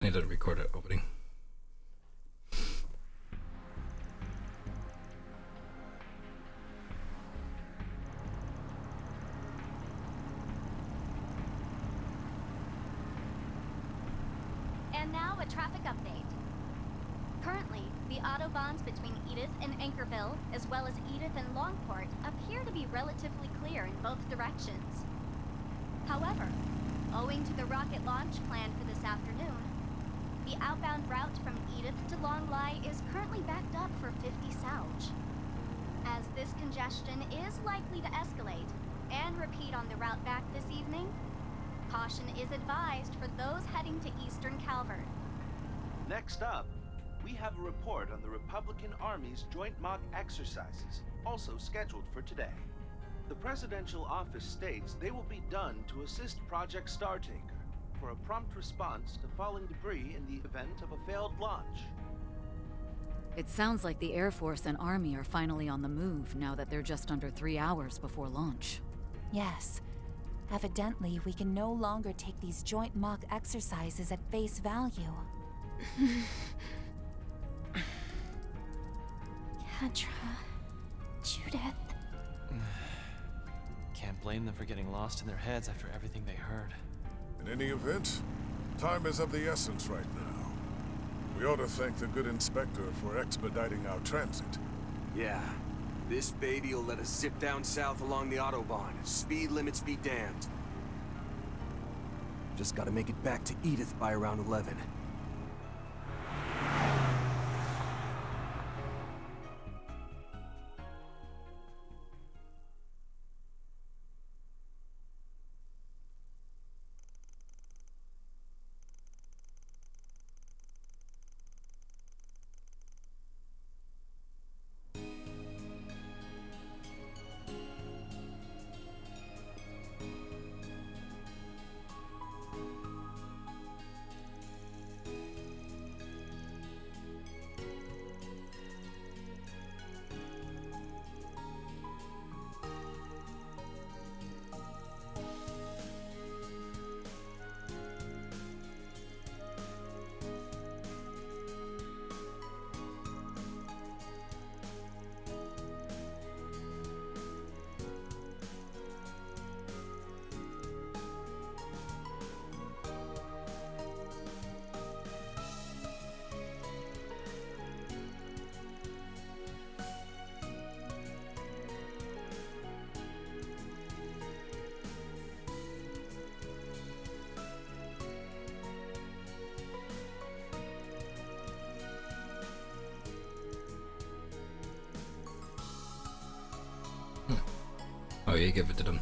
needed to record it opening. And now a traffic update. Currently, the autobahns between Edith and Anchorville, as well as Edith and Longport, appear to be relatively clear in both directions. However, owing to the rocket launch planned for this afternoon, the outbound route from Edith to Longlie is currently backed up for 50 South. As this congestion is likely to escalate and repeat on the route back this evening, caution is advised for those heading to Eastern Calvert. Next up, we have a report on the Republican Army's joint mock exercises, also scheduled for today. The presidential office states they will be done to assist Project Startaker for a prompt response to falling debris in the event of a failed launch. It sounds like the Air Force and Army are finally on the move now that they're just under 3 hours before launch. Yes. Evidently, we can no longer take these joint mock exercises at face value. Kendra... Judith... Can't blame them for getting lost in their heads after everything they heard. In any event, time is of the essence right now. We ought to thank the good inspector for expediting our transit. Yeah. This baby will let us zip down south along the Autobahn. Speed limits be damned. Just gotta make it back to Edith by around 11. Oh, you give it to them.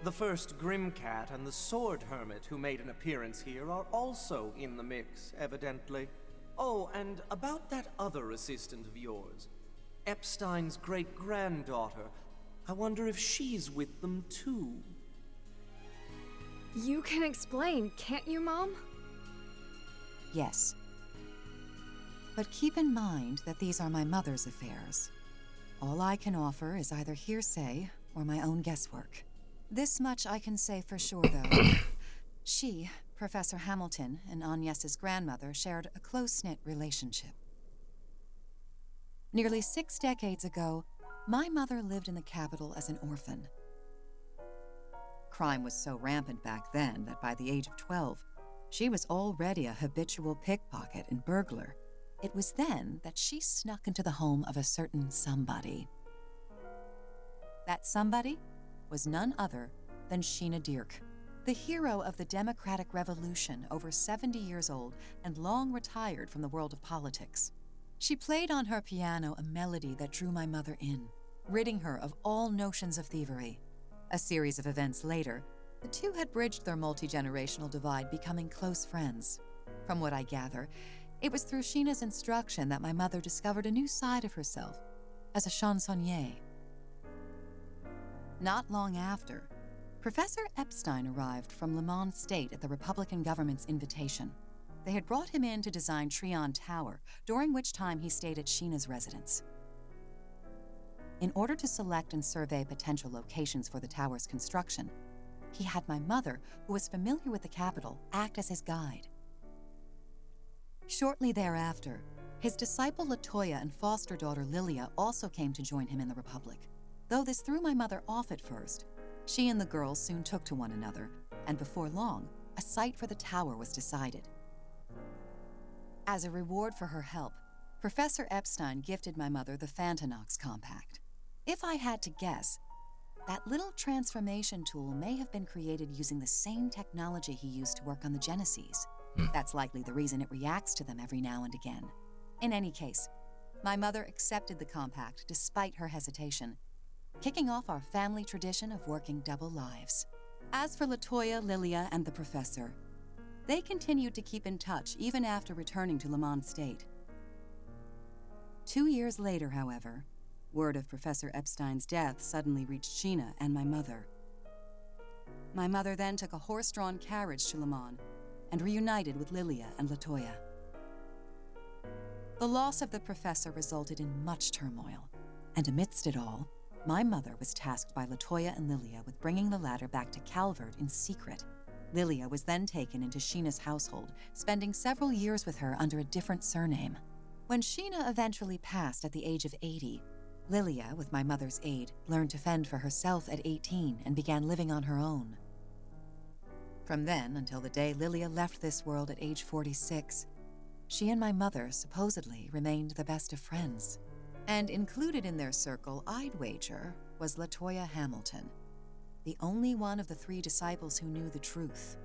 The first Grimcat and the Sword Hermit who made an appearance here are also in the mix, evidently. Oh, and about that other assistant of yours, Epstein's great-granddaughter. I wonder if she's with them too. You can explain, can't you, Mom? Yes. But keep in mind that these are my mother's affairs. All I can offer is either hearsay or my own guesswork. This much I can say for sure, though. She, Professor Hamilton, and Agnes's grandmother shared a close-knit relationship. Nearly 6 decades ago, my mother lived in the capital as an orphan. Crime was so rampant back then that by the age of 12, she was already a habitual pickpocket and burglar. It was then that she snuck into the home of a certain somebody. That somebody was none other than Sheena Dirk, the hero of the Democratic Revolution, over 70 years old and long retired from the world of politics. She played on her piano a melody that drew my mother in, ridding her of all notions of thievery. A series of events later, the two had bridged their multi-generational divide, becoming close friends. From what I gather, it was through Sheena's instruction that my mother discovered a new side of herself as a chansonnier. Not long after, Professor Epstein arrived from Le Mans State at the Republican government's invitation. They had brought him in to design Treon Tower, during which time he stayed at Sheena's residence. In order to select and survey potential locations for the tower's construction, he had my mother, who was familiar with the capital, act as his guide. Shortly thereafter, his disciple Latoya and foster daughter Lilia also came to join him in the Republic. Though this threw my mother off at first, she and the girls soon took to one another, and before long, a site for the tower was decided. As a reward for her help, Professor Epstein gifted my mother the Phantanox Compact. If I had to guess, that little transformation tool may have been created using the same technology he used to work on the Genesees. That's likely the reason it reacts to them every now and again. In any case, my mother accepted the compact despite her hesitation, kicking off our family tradition of working double lives. As for Latoya, Lilia, and the professor, they continued to keep in touch even after returning to Lamont State. 2 years later, however, word of Professor Epstein's death suddenly reached Sheena and my mother. My mother then took a horse-drawn carriage to Lamont and reunited with Lilia and Latoya. The loss of the professor resulted in much turmoil, and amidst it all, my mother was tasked by Latoya and Lilia with bringing the latter back to Calvert in secret. Lilia was then taken into Sheena's household, spending several years with her under a different surname. When Sheena eventually passed at the age of 80, Lilia, with my mother's aid, learned to fend for herself at 18 and began living on her own. From then until the day Lilia left this world at age 46, she and my mother supposedly remained the best of friends. And included in their circle, I'd wager, was Latoya Hamilton, the only one of the 3 disciples who knew the truth.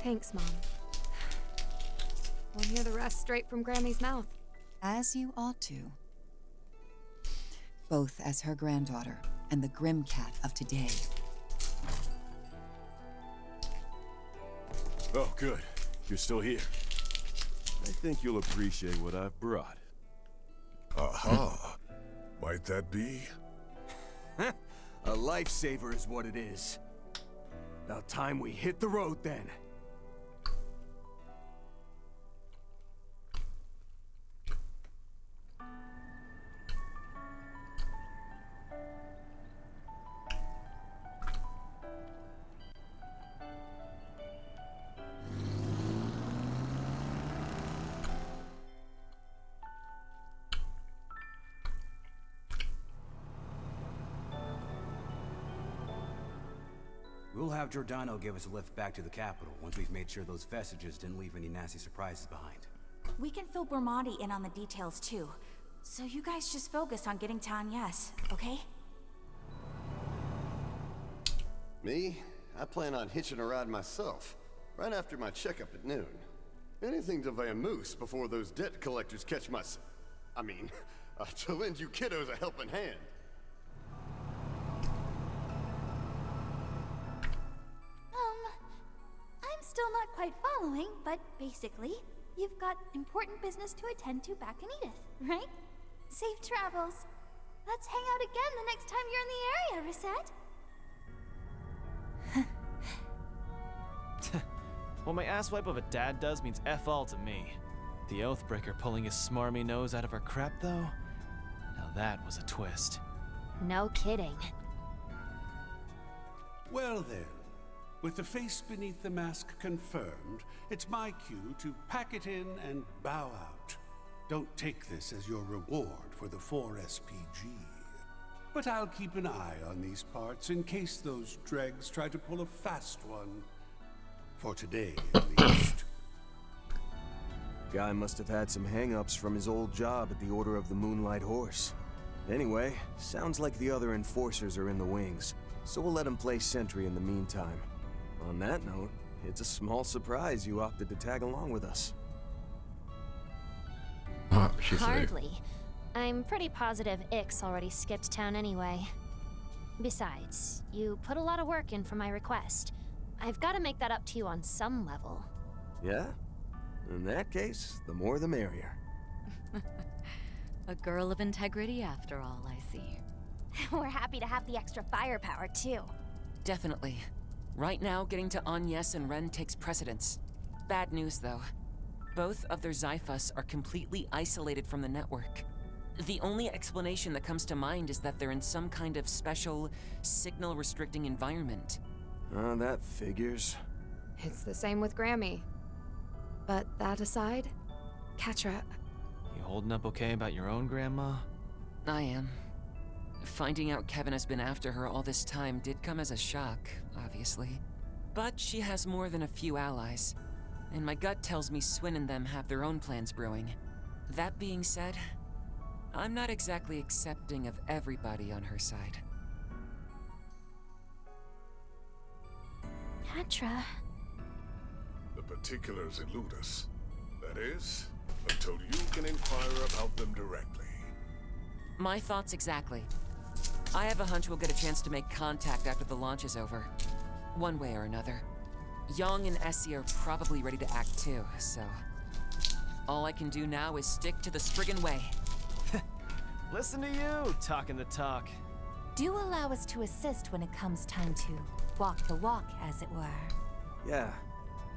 Thanks, Mom. We'll hear the rest straight from Grammy's mouth. As you ought to. Both as her granddaughter and the Grim Cat of today. Oh, good. You're still here. I think you'll appreciate what I've brought. Aha. Might that be? A lifesaver is what it is. About time we hit the road then. We'll have Giordano give us a lift back to the capital once we've made sure those vestiges didn't leave any nasty surprises behind. We can fill Bermonti in on the details too. So you guys just focus on getting to Agnes, okay? Me? I plan on hitching a ride myself, right after my checkup at noon. Anything to vamoose before those debt collectors catch my to lend you kiddos a helping hand. I'm still not quite following, but basically, you've got important business to attend to back in Edith, right? Safe travels. Let's hang out again the next time you're in the area, Reset. What my asswipe of a dad does means F all to me. The Oathbreaker pulling his smarmy nose out of our crap, though? Now that was a twist. No kidding. Well then, with the face beneath the mask confirmed, it's my cue to pack it in and bow out. Don't take this as your reward for the 4 SPG. But I'll keep an eye on these parts in case those dregs try to pull a fast one. For today, at least. Guy must have had some hang-ups from his old job at the Order of the Moonlight Horse. Anyway, sounds like the other enforcers are in the wings, so we'll let him play sentry in the meantime. On that note, it's a small surprise you opted to tag along with us. Hardly. I'm pretty positive Ix already skipped town anyway. Besides, you put a lot of work in for my request. I've got to make that up to you on some level. Yeah? In that case, the more the merrier. A girl of integrity after all, I see. We're happy to have the extra firepower, too. Definitely. Right now, getting to Agnes and Ren takes precedence. Bad news, though. Both of their Zyphus are completely isolated from the network. The only explanation that comes to mind is that they're in some kind of special, signal-restricting environment. That figures. It's the same with Grammy. But that aside, Catra... You holding up okay about your own grandma? I am. Finding out Kevin has been after her all this time did come as a shock, obviously. But she has more than a few allies. And my gut tells me Swin and them have their own plans brewing. That being said, I'm not exactly accepting of everybody on her side. Catra... The particulars elude us. That is, until you can inquire about them directly. My thoughts exactly. I have a hunch we'll get a chance to make contact after the launch is over. One way or another. Young and Essie are probably ready to act too, so... all I can do now is stick to the Spriggan way. Listen to you, talking the talk. Do allow us to assist when it comes time to walk the walk, as it were. Yeah.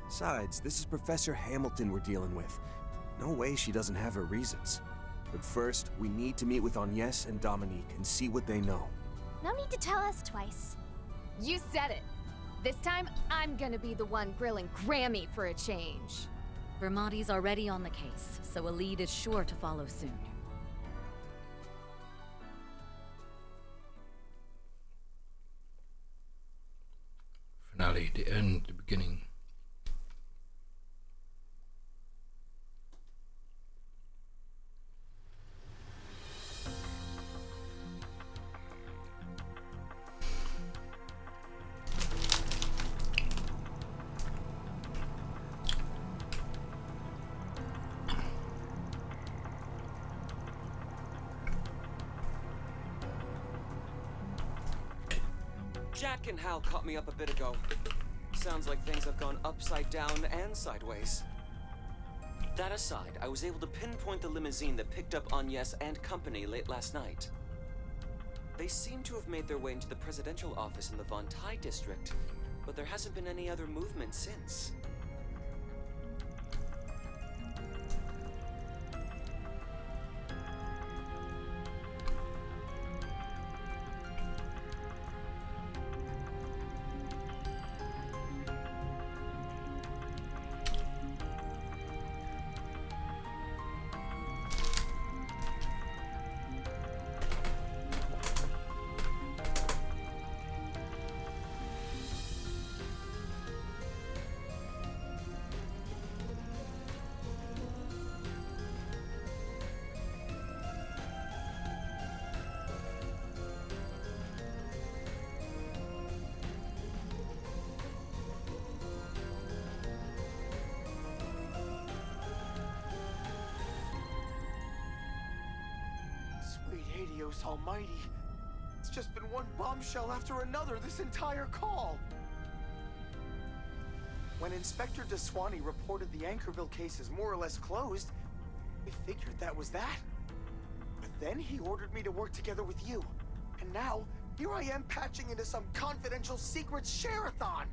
Besides, this is Professor Hamilton we're dealing with. No way she doesn't have her reasons. But first, we need to meet with Agnes and Dominique and see what they know. No need to tell us twice. You said it. This time, I'm gonna be the one grilling Grammy for a change. Bermonti's already on the case, so a lead is sure to follow soon. Finale, the end, the beginning. Jack and Hal caught me up a bit ago. Sounds like things have gone upside down and sideways. That aside, I was able to pinpoint the limousine that picked up Agnes and company late last night. They seem to have made their way into the presidential office in the Von Tai district, but there hasn't been any other movement since. Sweet Helios Almighty. It's just been one bombshell after another this entire call. When Inspector DeSwanee reported the Anchorville case as more or less closed, we figured that was that. But then he ordered me to work together with you. And now, here I am patching into some confidential secret share-a-thon.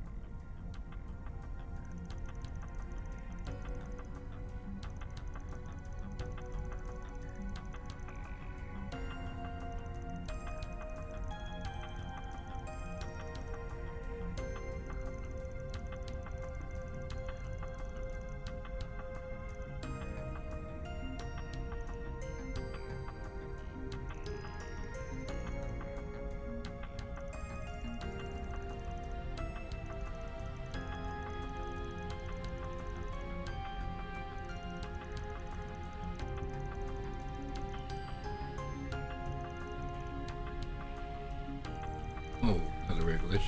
Oh, that's a weird glitch.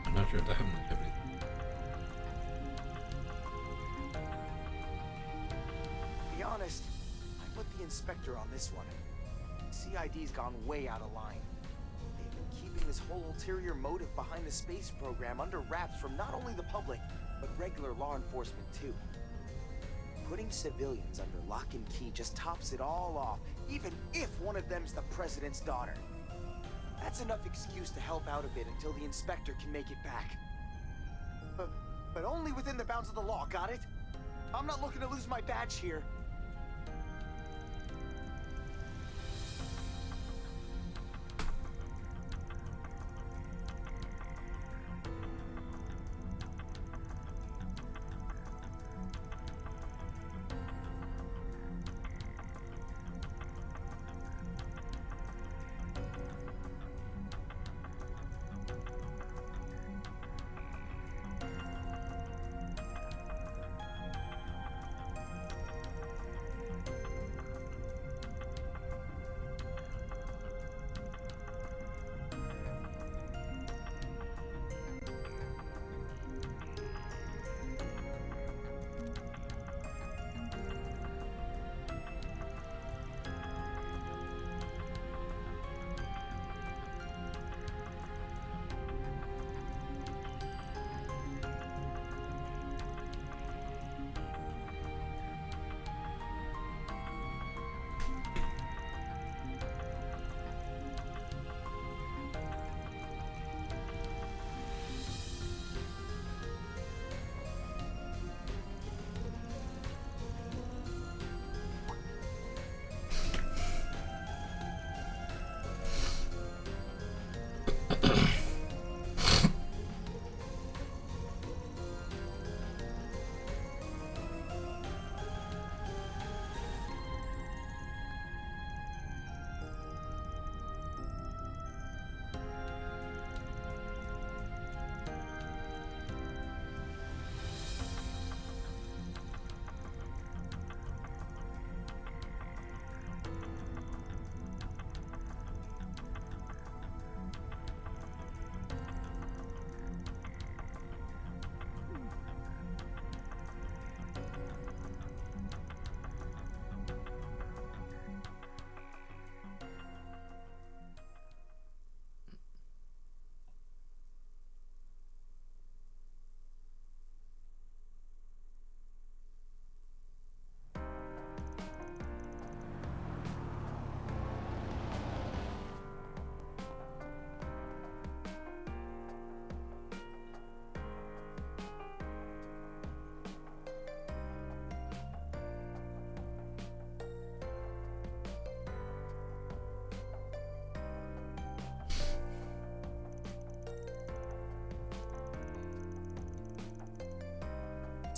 I'm not sure if that happened to everything. To be honest, I'm with the Inspector on this one. CID's gone way out of line. They've been keeping this whole ulterior motive behind the space program under wraps from not only the public, but regular law enforcement too. Putting civilians under lock and key just tops it all off, even if one of them's the president's daughter. That's enough excuse to help out a bit until the Inspector can make it back. But only within the bounds of the law, got it? I'm not looking to lose my badge here.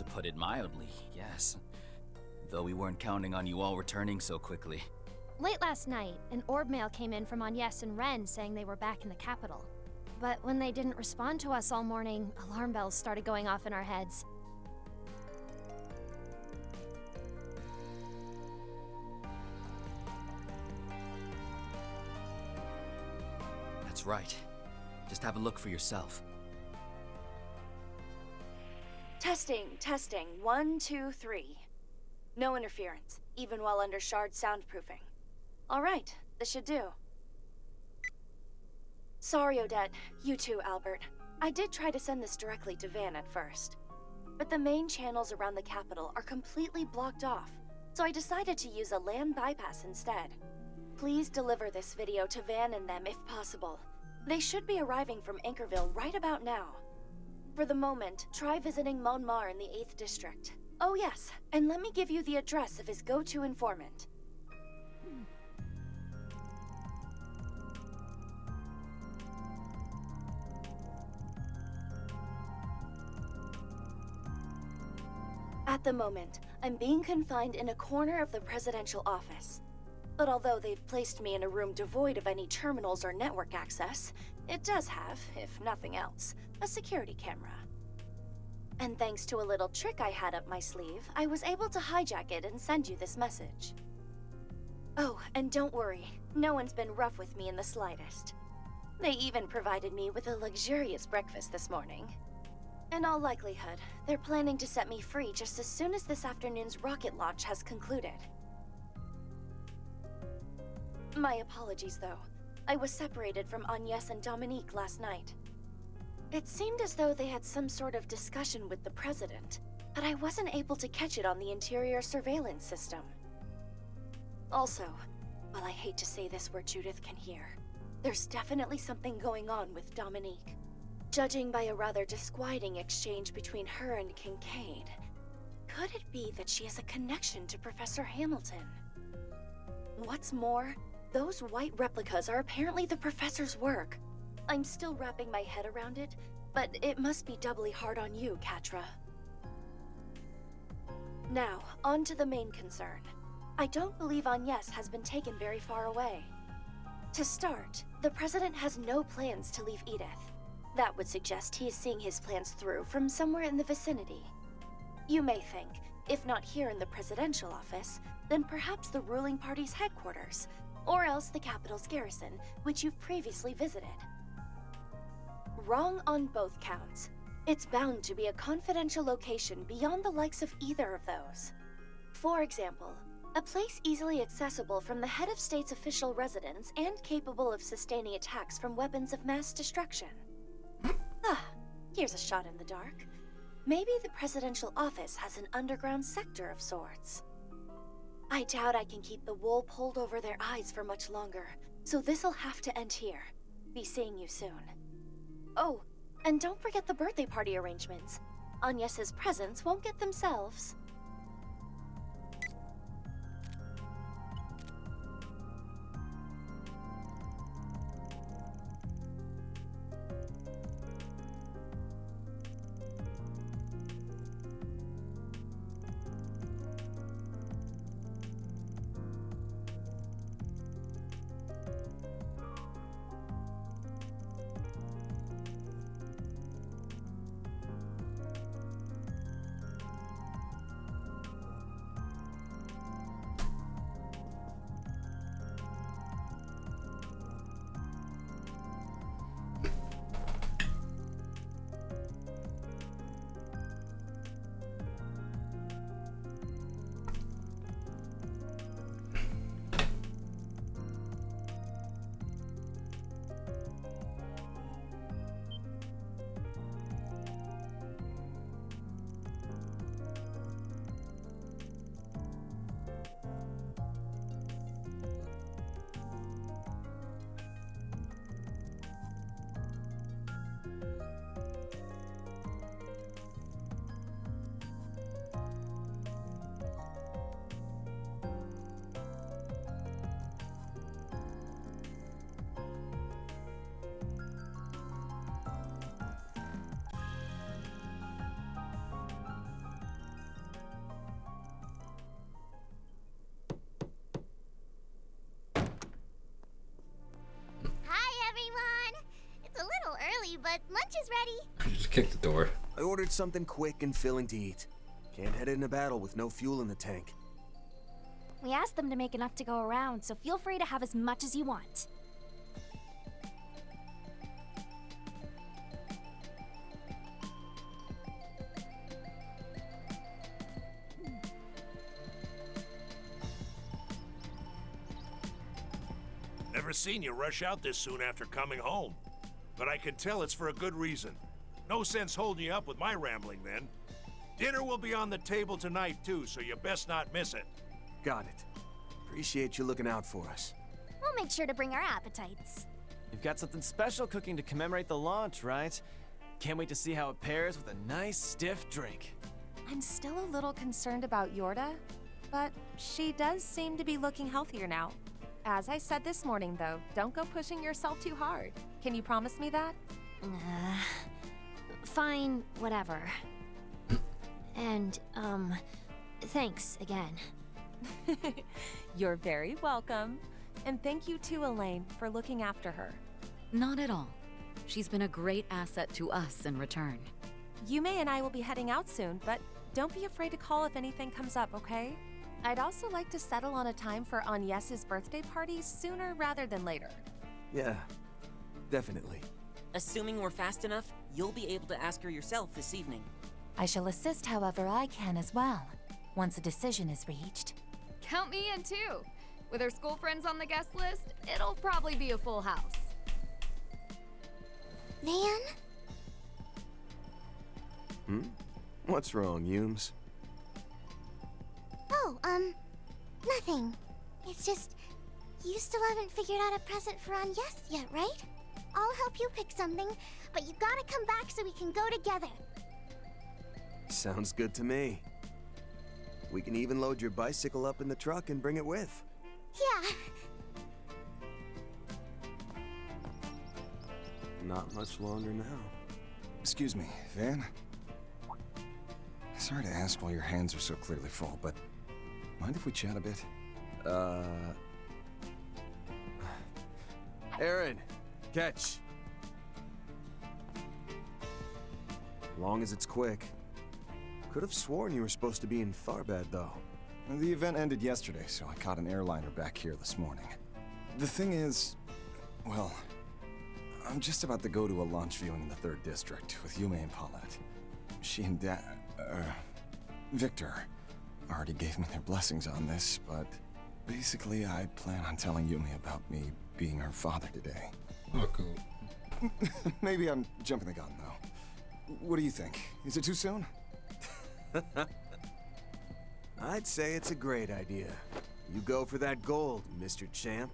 put it mildly, yes. Though we weren't counting on you all returning so quickly. Late last night, an orb mail came in from Agnes and Ren saying they were back in the capital. But when they didn't respond to us all morning, alarm bells started going off in our heads. That's right. Just have a look for yourself. Testing. 1, 2, 3. No interference, even while under shard soundproofing. All right, this should do. Sorry, Odette. You too, Albert. I did try to send this directly to Van at first. But the main channels around the capital are completely blocked off, so I decided to use a land bypass instead. Please deliver this video to Van and them if possible. They should be arriving from Anchorville right about now. For the moment, try visiting Monmar in the 8th District. Oh yes, and let me give you the address of his go-to informant. At the moment, I'm being confined in a corner of the presidential office. But although they've placed me in a room devoid of any terminals or network access, it does have, if nothing else, a security camera. And thanks to a little trick I had up my sleeve, I was able to hijack it and send you this message. Oh, and don't worry, no one's been rough with me in the slightest. They even provided me with a luxurious breakfast this morning. In all likelihood, they're planning to set me free just as soon as this afternoon's rocket launch has concluded. My apologies, though. I was separated from Agnes and Dominique last night. It seemed as though they had some sort of discussion with the President, but I wasn't able to catch it on the interior surveillance system. Also, while I hate to say this where Judith can hear, there's definitely something going on with Dominique. Judging by a rather disquieting exchange between her and Kincaid, could it be that she has a connection to Professor Hamilton? What's more, those white replicas are apparently the Professor's work. I'm still wrapping my head around it, but it must be doubly hard on you, Catra. Now, on to the main concern. I don't believe Agnes has been taken very far away. To start, the President has no plans to leave Edith. That would suggest he is seeing his plans through from somewhere in the vicinity. You may think, if not here in the presidential office, then perhaps the ruling party's headquarters, or else the capital's garrison, which you've previously visited. Wrong on both counts. It's bound to be a confidential location beyond the likes of either of those. For example, a place easily accessible from the head of state's official residence and capable of sustaining attacks from weapons of mass destruction. Here's a shot in the dark. Maybe the presidential office has an underground sector of sorts. I doubt I can keep the wool pulled over their eyes for much longer, so this'll have to end here. Be seeing you soon. Oh, and don't forget the birthday party arrangements. Agnes's presents won't get themselves. but lunch is ready. Just kick the door. I ordered something quick and filling to eat. Can't head into battle with no fuel in the tank. We asked them to make enough to go around, so feel free to have as much as you want. Never seen you rush out this soon after coming home. But I can tell it's for a good reason. No sense holding you up with my rambling then. Dinner will be on the table tonight too, so you best not miss it. Got it. Appreciate you looking out for us. We'll make sure to bring our appetites. You've got something special cooking to commemorate the launch, right? Can't wait to see how it pairs with a nice stiff drink. I'm still a little concerned about Yorda, but she does seem to be looking healthier now. As I said this morning, though, don't go pushing yourself too hard. Can you promise me that? Fine, whatever. And, thanks again. You're very welcome. And thank you too, Elaine, for looking after her. Not at all. She's been a great asset to us in return. Yume and I will be heading out soon, but don't be afraid to call if anything comes up, okay? I'd also like to settle on a time for Agnes's birthday party sooner rather than later. Yeah, definitely. Assuming we're fast enough, you'll be able to ask her yourself this evening. I shall assist however I can as well, once a decision is reached. Count me in too. With her school friends on the guest list, it'll probably be a full house. Van? What's wrong, Humes? Oh, nothing. It's just, you still haven't figured out a present for Agnes yet, right? I'll help you pick something, but you gotta come back so we can go together. Sounds good to me. We can even load your bicycle up in the truck and bring it with. Yeah. Not much longer now. Excuse me, Van? Sorry to ask while your hands are so clearly full, but mind if we chat a bit? Aaron, catch. Long as it's quick. Could have sworn you were supposed to be in Tharbad, though. The event ended yesterday, so I caught an airliner back here this morning. The thing is, well, I'm just about to go to a launch viewing in the 3rd District with Yume and Paulette. She and Victor already gave me their blessings on this, but basically I plan on telling Yume about me being her father today. Oh, cool. Maybe I'm jumping the gun, though. What do you think? Is it too soon? I'd say it's a great idea. You go for that gold, Mr. Champ.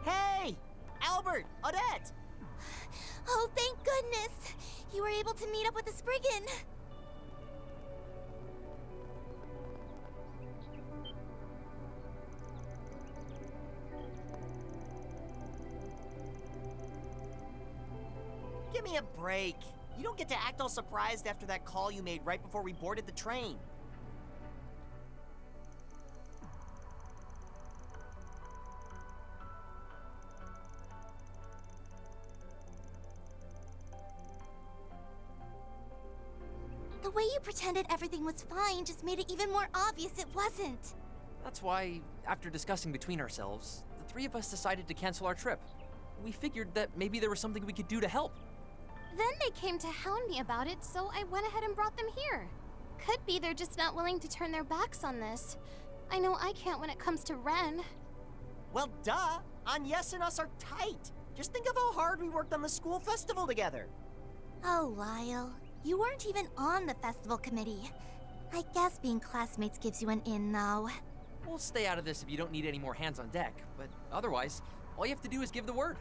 Hey! Albert! Odette! Oh, thank goodness! You were able to meet up with the Spriggan! Give me a break. You don't get to act all surprised after that call you made right before we boarded the train. The way you pretended everything was fine just made it even more obvious it wasn't. That's why, after discussing between ourselves, the 3 of us decided to cancel our trip. We figured that maybe there was something we could do to help. Then they came to hound me about it, so I went ahead and brought them here. Could be they're just not willing to turn their backs on this. I know I can't when it comes to Ren. Well, duh. Agnes and us are tight. Just think of how hard we worked on the school festival together. Oh, Lyle. You weren't even on the festival committee. I guess being classmates gives you an in, though. We'll stay out of this if you don't need any more hands on deck, but otherwise, all you have to do is give the word.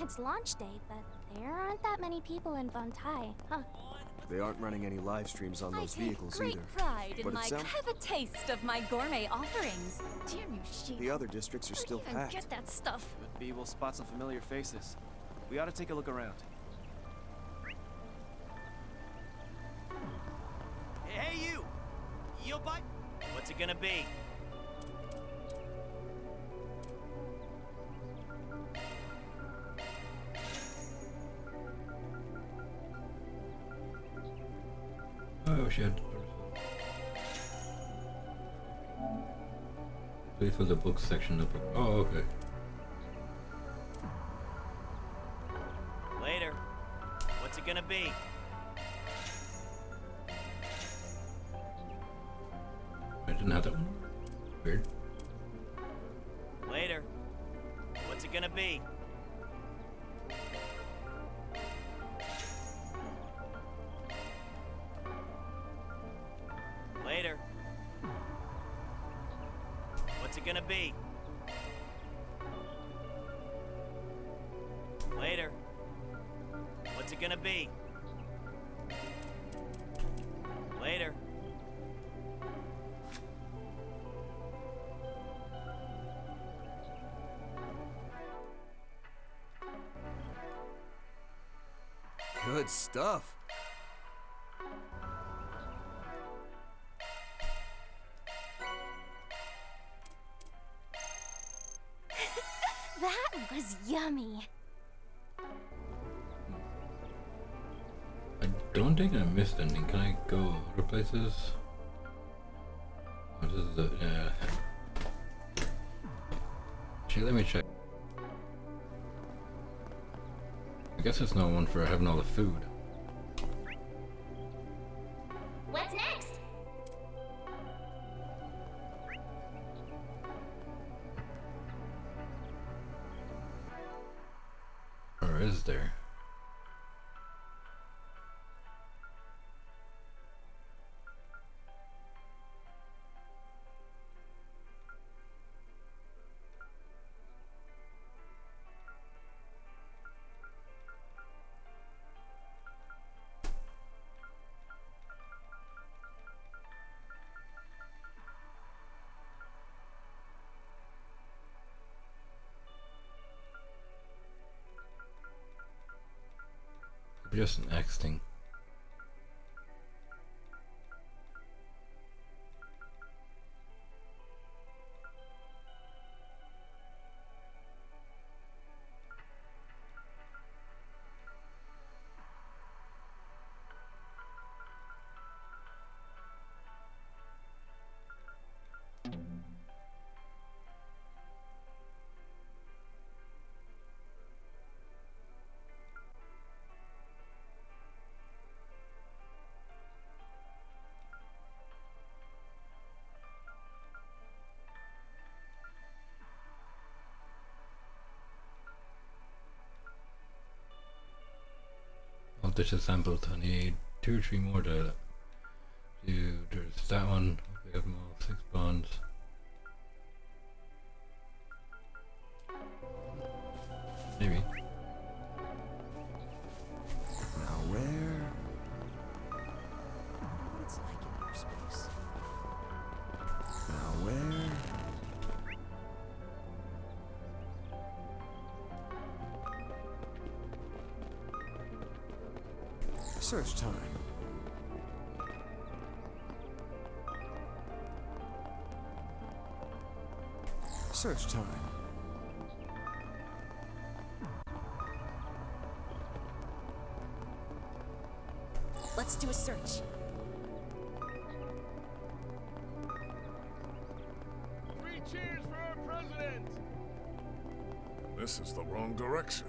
It's launch day, but there aren't that many people in Von Tai, huh? They aren't running any live streams on those vehicles Great either. pride in But my have a taste of my gourmet offerings. Damn you, sheep. the other districts are still packed. Get that stuff. Could be we'll spot some familiar faces. We ought to take a look around. Hey, you! You butt? What's it gonna be? Oh shit. Wait for the book section to put. Oh, okay. Later. What's it gonna be? I didn't have that one. Weird. Later. What's it gonna be? Later. What's it gonna be? Later. What's it gonna be? Later. Good stuff. That was yummy. I don't think I missed anything. Can I go other places? Oh, this is the Actually, let me check. I guess it's no one for having all the food. What's next? Or is there? Just an X thing. competition samples. I need 2 or 3 more to do. There's that one. We have more 6 bonds. Maybe. Now where? What it's like in outer space. Now where? Search time. Search time. Let's do a search. 3 cheers for our president! This is the wrong direction.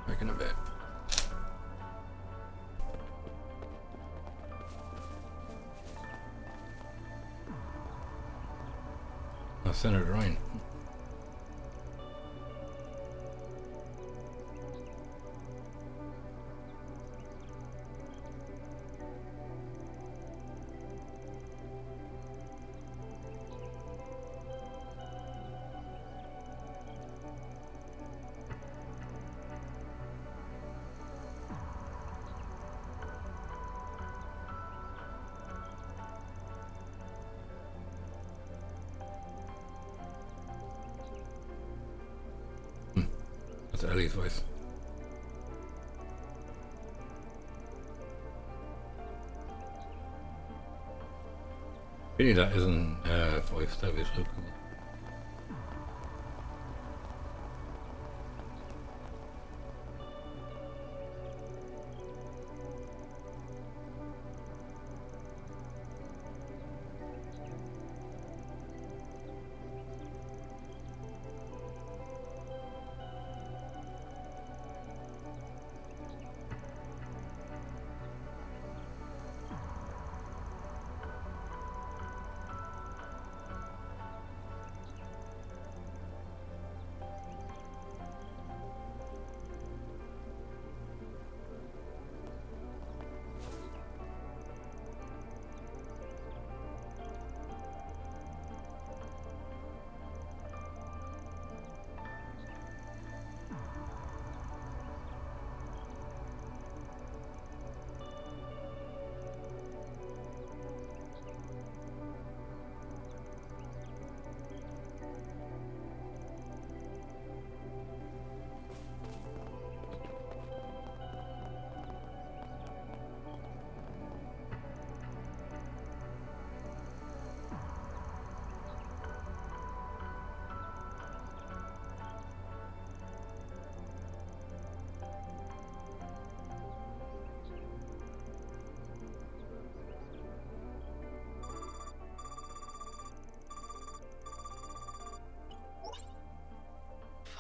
Back in a bit. Senator Ryan. That's Ellie's voice. Really, that isn't voice. That is so cool.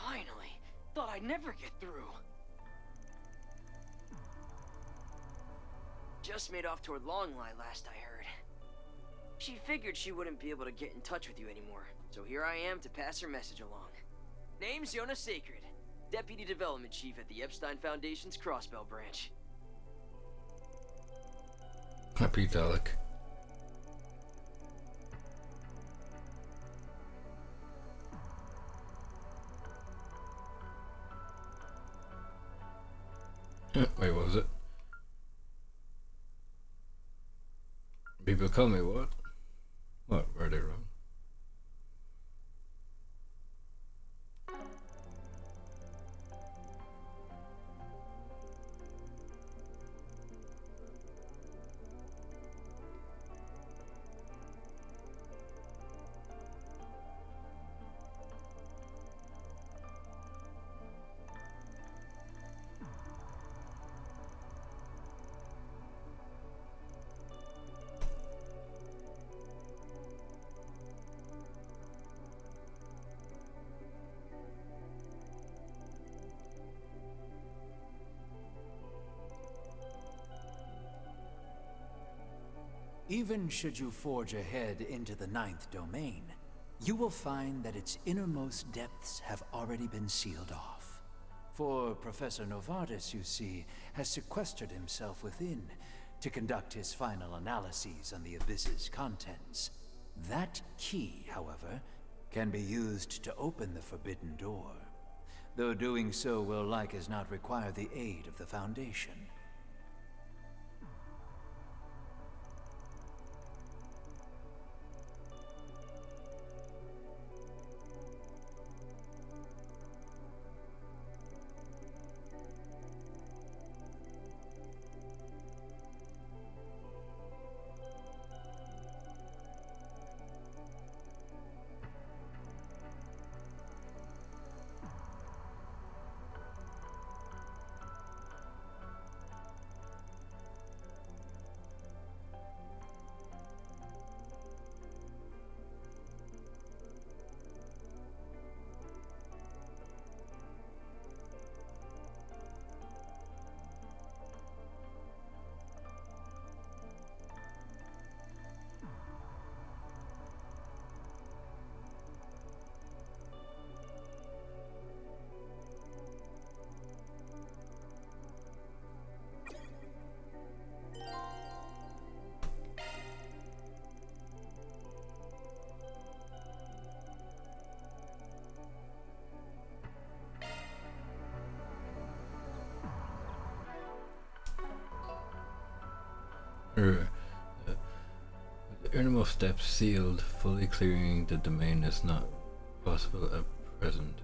Finally! Thought I'd never get through. Just made off toward Longline last I heard. She figured she wouldn't be able to get in touch with you anymore, so here I am to pass her message along. Name's Yona Sacred, Deputy Development Chief at the Epstein Foundation's Crossbell branch. Happy Dalek. Wait, what was it? People call me what? What? Were they wrong? Even should you forge ahead into the 9th domain, you will find that its innermost depths have already been sealed off. For Professor Novartis, you see, has sequestered himself within to conduct his final analyses on the Abyss's contents. That key, however, can be used to open the forbidden door, though doing so will like as not require the aid of the Foundation. The innermost depths sealed, fully clearing the domain is not possible at present.